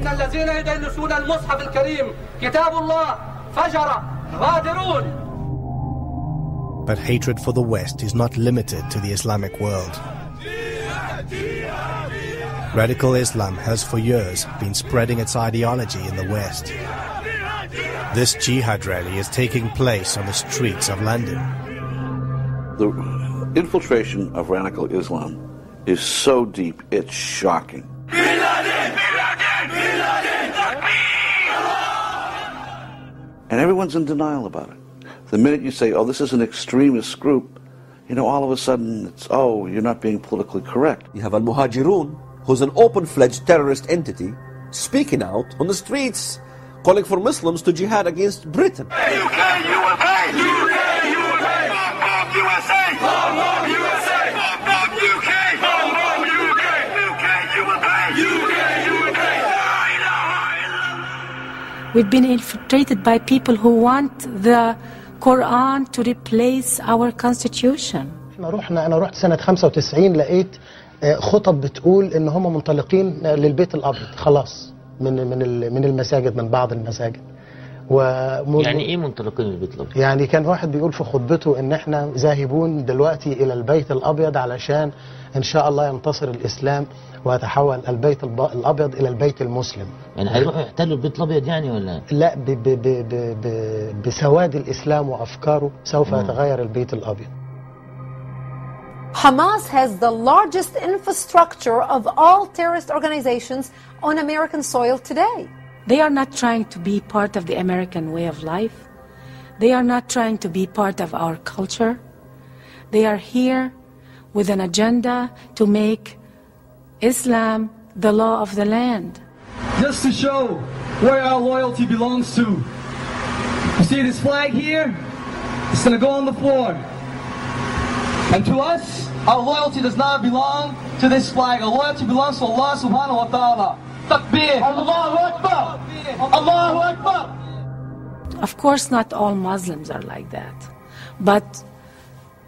إن الذين يدنسون المصحف الكريم كتاب الله فجر غادرون. But hatred for the West is not limited to the Islamic world. Radical Islam has for years been spreading its ideology in the West. This jihad rally is taking place on the streets of London. The infiltration of radical Islam is so deep, it's shocking. And everyone's in denial about it. The minute you say, oh, this is an extremist group, you know, all of a sudden it's, oh, you're not being politically correct. You have Al-Muhajirun, who's an open-fledged terrorist entity, speaking out on the streets, calling for Muslims to jihad against Britain. UK, USA! UK, USA! Fuck USA! Fuck USA! Fuck UK! Fuck UK! UK, USA! We've been infiltrated by people who want the Quran to replace our constitution. أنا رحت سنة 95 لقيت خطب بتقول إن هم منطلقين للبيت الأبيض خلاص من المساجد من بعض المساجد. يعني إيه منطلقين للبيت الأبيض؟ يعني كان واحد بيقول في خطبته إن إحنا ذاهبون دلوقتي إلى البيت الأبيض علشان إن شاء الله ينتصر الإسلام ويتحول البيت الأبيض إلى البيت المسلم. يعني هيروحوا يحتلوا البيت الأبيض يعني ولا؟ لا بسواد الإسلام وأفكاره سوف يتغير البيت الأبيض. Hamas has the largest infrastructure of all terrorist organizations on American soil today. They are not trying to be part of the American way of life. They are not trying to be part of our culture. They are here with an agenda to make Islam the law of the land. Just to show where our loyalty belongs to. You see this flag here? It's going to go on the floor. And to us, our loyalty does not belong to this flag. Our loyalty belongs to Allah subhanahu wa ta'ala. Takbir! Allahu Akbar! Allahu Akbar! Of course, not all Muslims are like that. But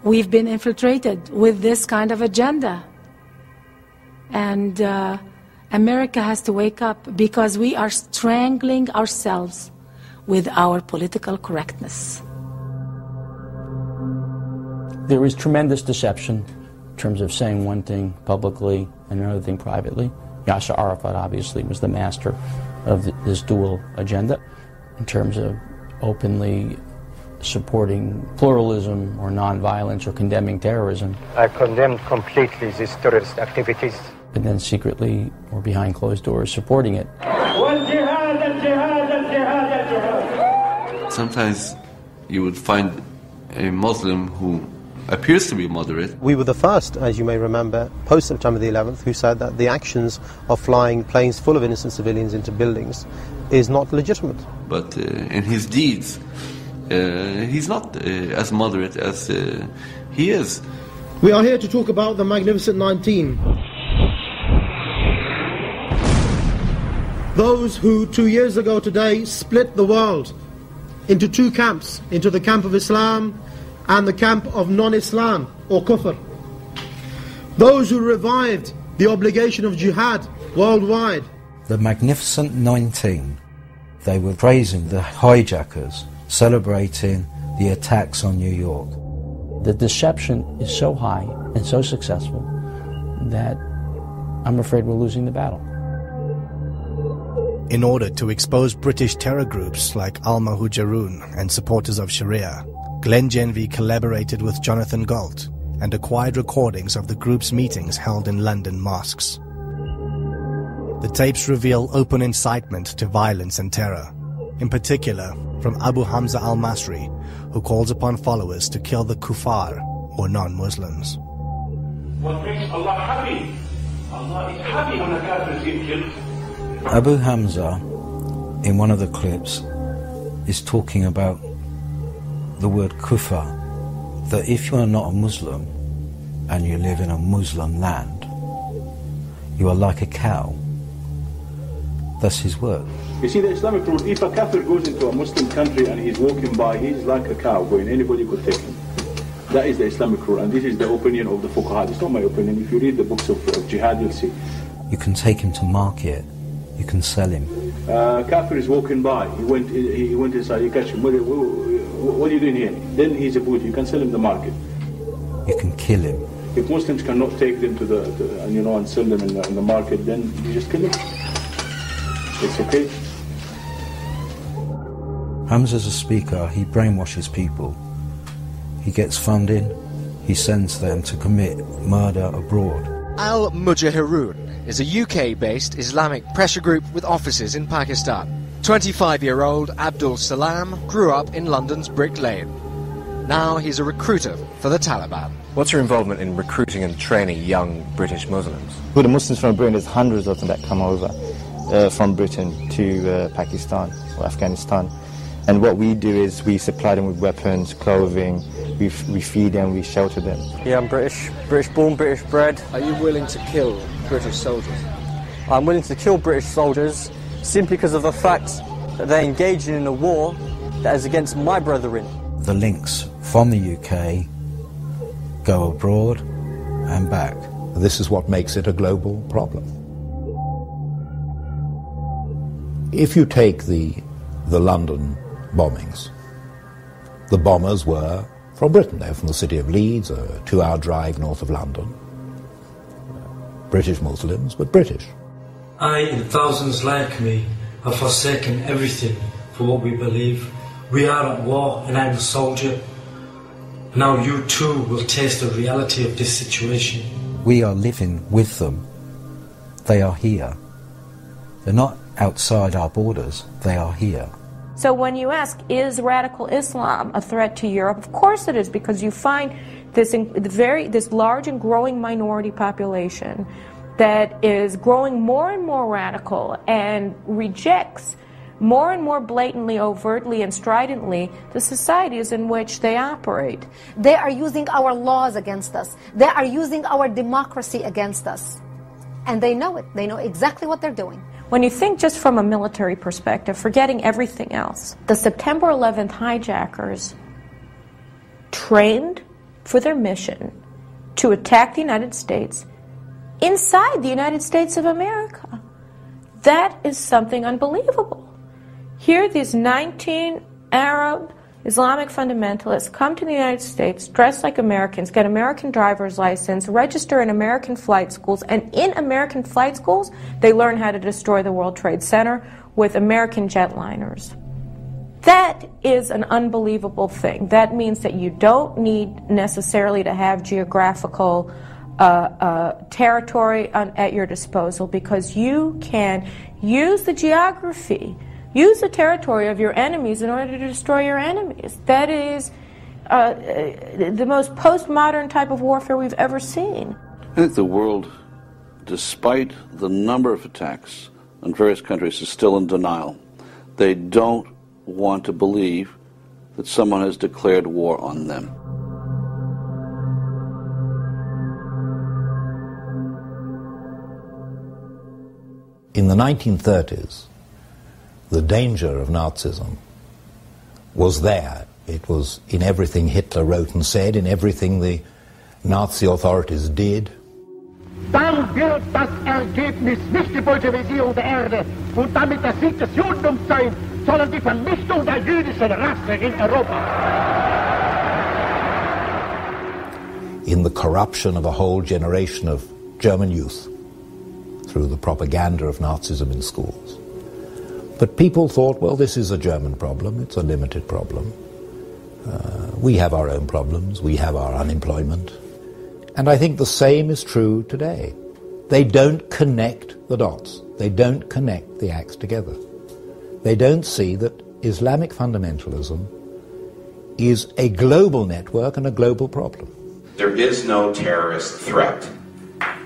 we've been infiltrated with this kind of agenda. And America has to wake up because we are strangling ourselves with our political correctness. There is tremendous deception in terms of saying one thing publicly and another thing privately. Yasser Arafat obviously was the master of this dual agenda in terms of openly supporting pluralism or nonviolence or condemning terrorism. I condemn completely these terrorist activities. And then secretly or behind closed doors supporting it. Sometimes you would find a Muslim who appears to be moderate. We were the first, as you may remember, post-September the 11th, who said that the actions of flying planes full of innocent civilians into buildings is not legitimate. But in his deeds, he's not as moderate as he is. We are here to talk about the Magnificent 19. Those who 2 years ago today split the world into two camps, into the camp of Islam and the camp of non-Islam or kufr. Those who revived the obligation of jihad worldwide. The Magnificent 19, they were praising the hijackers, celebrating the attacks on New York. The deception is so high and so successful that I'm afraid we're losing the battle. In order to expose British terror groups like Al-Muhajirun and supporters of Sharia, Glenn Genvey collaborated with Jonathan Galt and acquired recordings of the group's meetings held in London mosques. The tapes reveal open incitement to violence and terror, in particular from Abu Hamza al-Masri, who calls upon followers to kill the kuffar or non-Muslims. What makes Allah happy? Allah is happy when a kafir is being killed. Abu Hamza, in one of the clips, is talking about the word kufar, that if you are not a Muslim and you live in a Muslim land, you are like a cow. That's his word. You see, the Islamic rule, if a kafir goes into a Muslim country and he's walking by, he's like a cow going, anybody could take him. That is the Islamic rule, and this is the opinion of the fuqaha. It's not my opinion. If you read the books of jihad, you'll see. You can take him to market You can sell him. Kafir is walking by. He went inside. You catch him. What are you doing here? Then he's a boot. You can sell him the market. You can kill him. If Muslims cannot take them and sell them in the market, then you just kill them. It's okay. Hamza's a speaker. He brainwashes people. He gets funding. He sends them to commit murder abroad. Al-Mujahirun is a UK-based Islamic pressure group with offices in Pakistan. 25-year-old Abdul Salam grew up in London's Brick Lane. Now he's a recruiter for the Taliban. What's your involvement in recruiting and training young British Muslims? For the Muslims from Britain, there's hundreds of them that come over from Britain to Pakistan or Afghanistan. And what we do is we supply them with weapons, clothing, we feed them, we shelter them. Yeah, I'm British. British born, British bred. Are you willing to kill British soldiers? I'm willing to kill British soldiers simply because of the fact that they're engaging in a war that is against my brethren. The links from the UK go abroad and back. This is what makes it a global problem. If you take the London bombings, the bombers were from Britain. They were from the city of Leeds, a 2-hour drive north of London. British Muslims, but British. I and thousands like me have forsaken everything for what we believe. We are at war and I'm a soldier. Now you too will taste the reality of this situation. We are living with them. They are here. They're not outside our borders, they are here. So when you ask, is radical Islam a threat to Europe? Of course it is, because you find this large and growing minority population that is growing more and more radical and rejects more and more blatantly, overtly, and stridently the societies in which they operate. They are using our laws against us. They are using our democracy against us. And they know it. They know exactly what they're doing. When you think just from a military perspective, forgetting everything else, the September 11th hijackers trained for their mission to attack the United States inside the United States of America. That is something unbelievable. Here these 19 Arab Islamic fundamentalists come to the United States, dress like Americans, get American driver's license, register in American flight schools, and in American flight schools, they learn how to destroy the World Trade Center with American jetliners. That is an unbelievable thing. That means that you don't need necessarily to have geographical territory at your disposal, because you can use the geography, use the territory of your enemies in order to destroy your enemies. That is the most postmodern type of warfare we've ever seen. I think the world, despite the number of attacks in various countries, is still in denial. They don't want to believe that someone has declared war on them. In the 1930s, the danger of Nazism was there. It was in everything Hitler wrote and said, in everything the Nazi authorities did. Dann wird das Ergebnis nicht die Bolschewisierung der Erde und damit der Sieg des Judentums sein, sondern die Vernichtung der jüdischen Rasse in Europa. In the corruption of a whole generation of German youth through the propaganda of Nazism in schools. But people thought, well, this is a German problem, it's a limited problem. We have our own problems, we have our unemployment. And I think the same is true today. They don't connect the dots. They don't connect the acts together. They don't see that Islamic fundamentalism is a global network and a global problem. There is no terrorist threat.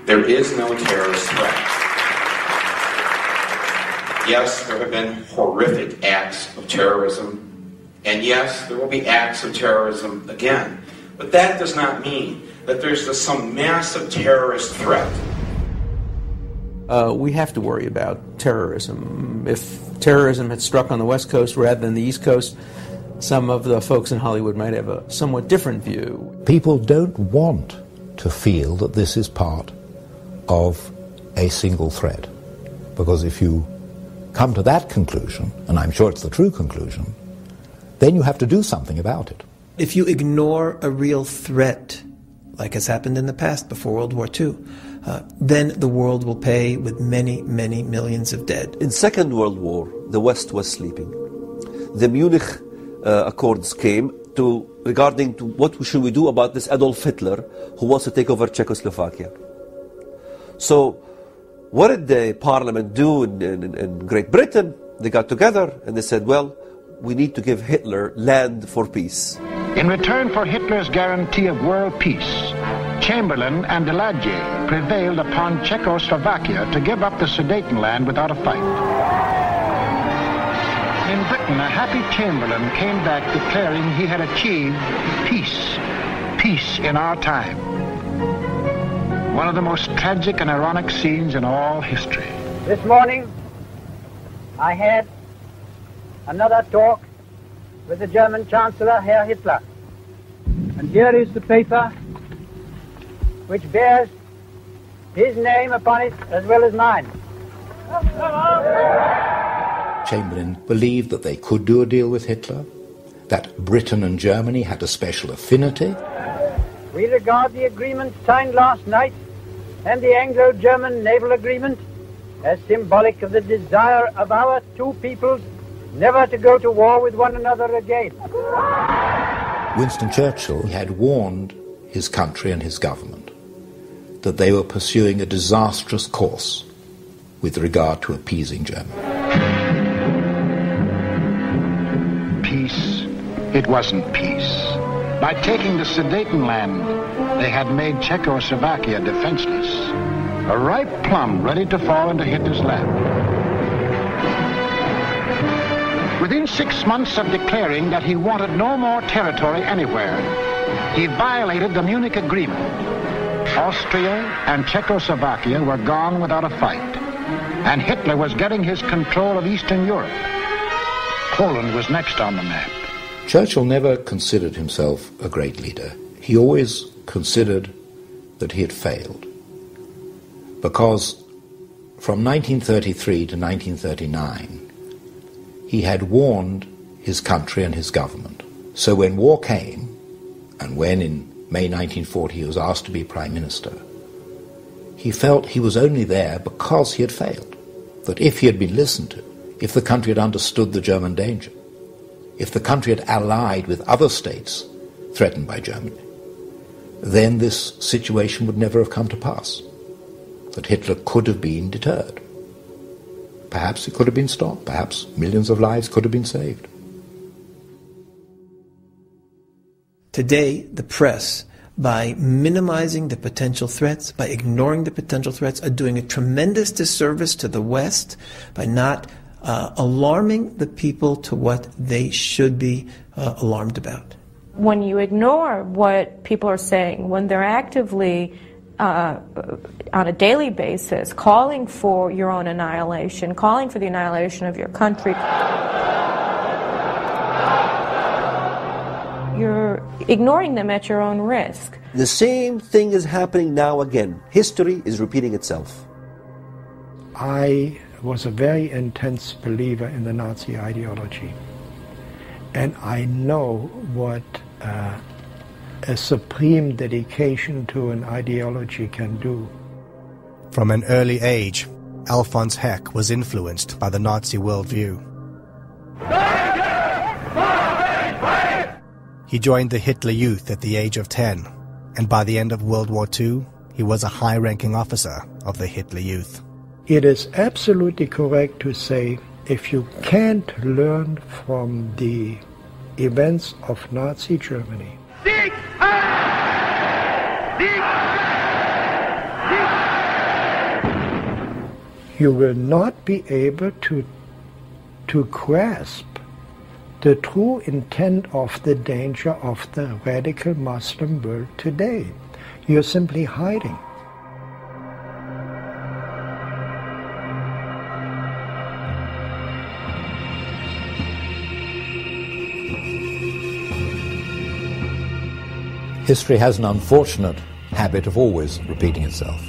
There is no terrorist threat. Yes, there have been horrific acts of terrorism, and yes, there will be acts of terrorism again. But that does not mean that there's some massive terrorist threat. We have to worry about terrorism. If terrorism had struck on the West Coast rather than the East Coast, some of the folks in Hollywood might have a somewhat different view. People don't want to feel that this is part of a single threat, because if you come to that conclusion, and I'm sure it's the true conclusion, then you have to do something about it. If you ignore a real threat, like has happened in the past before World War II, then the world will pay with many, many millions of dead. In Second World War, the West was sleeping. The Munich Accords came regarding what should we do about this Adolf Hitler who wants to take over Czechoslovakia. So what did the parliament do in Great Britain? They got together and they said, well, we need to give Hitler land for peace. In return for Hitler's guarantee of world peace, Chamberlain and Daladier prevailed upon Czechoslovakia to give up the Sudetenland without a fight. In Britain, a happy Chamberlain came back declaring he had achieved peace. Peace in our time. One of the most tragic and ironic scenes in all history. This morning, I had another talk with the German Chancellor, Herr Hitler. And here is the paper which bears his name upon it as well as mine. Chamberlain believed that they could do a deal with Hitler, that Britain and Germany had a special affinity. We regard the agreement signed last night and the Anglo-German naval agreement as symbolic of the desire of our two peoples never to go to war with one another again. Winston Churchill had warned his country and his government that they were pursuing a disastrous course with regard to appeasing Germany. Peace. It wasn't peace. By taking the Sudetenland, they had made Czechoslovakia defenseless. A ripe plum ready to fall into Hitler's lap. Within 6 months of declaring that he wanted no more territory anywhere, he violated the Munich Agreement. Austria and Czechoslovakia were gone without a fight, and Hitler was getting his control of Eastern Europe. Poland was next on the map. Churchill never considered himself a great leader. He always considered that he had failed, because from 1933 to 1939, he had warned his country and his government. So when war came, and when in May 1940 he was asked to be Prime Minister, he felt he was only there because he had failed. That if he had been listened to, if the country had understood the German danger, if the country had allied with other states threatened by Germany, then this situation would never have come to pass. That Hitler could have been deterred. Perhaps it could have been stopped. Perhaps millions of lives could have been saved. Today, the press, by minimizing the potential threats, by ignoring the potential threats, are doing a tremendous disservice to the West by not alarming the people to what they should be alarmed about. When you ignore what people are saying, when they're actively on a daily basis calling for your own annihilation, calling for the annihilation of your country, you're ignoring them at your own risk. The same thing is happening now again. History is repeating itself. I was a very intense believer in the Nazi ideology. And I know what a supreme dedication to an ideology can do. From an early age, Alphonse Heck was influenced by the Nazi worldview. He joined the Hitler Youth at the age of 10, and by the end of World War II, he was a high-ranking officer of the Hitler Youth. It is absolutely correct to say, if you can't learn from the events of Nazi Germany, you will not be able to grasp the true intent of the danger of the radical Muslim world today. You're simply hiding. History has an unfortunate habit of always repeating itself.